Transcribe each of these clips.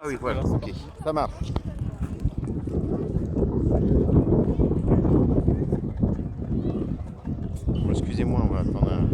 oui, voilà, ok, ça marche. Bon, excusez-moi, on va attendre un...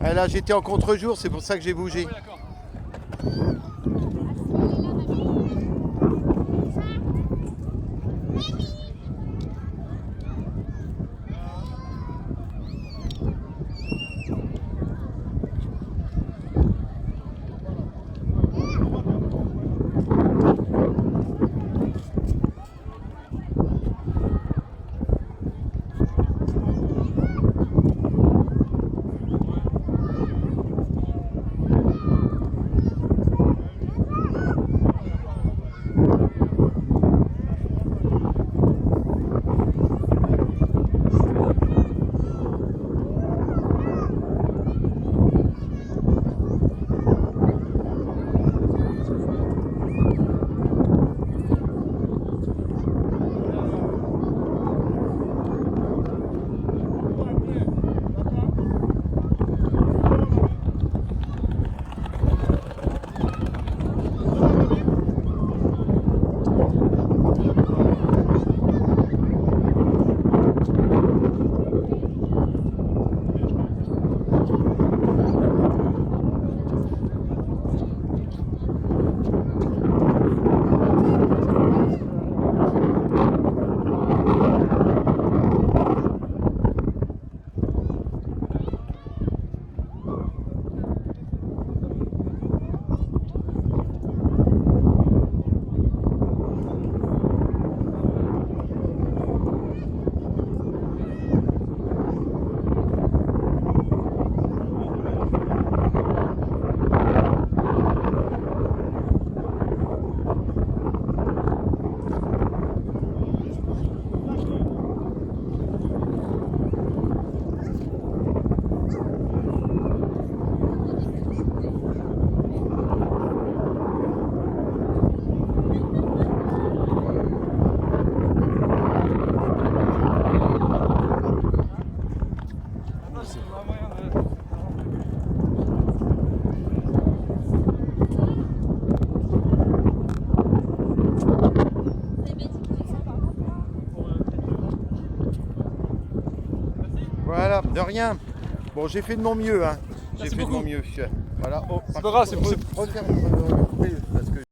Ouais, là j'étais en contre-jour, c'est pour ça que j'ai bougé. Voilà, de rien. Bon, j'ai fait de mon mieux, hein. J'ai fait de mon mieux. Voilà. Oh, C'est pas grave, c'est pour... refaire, parce que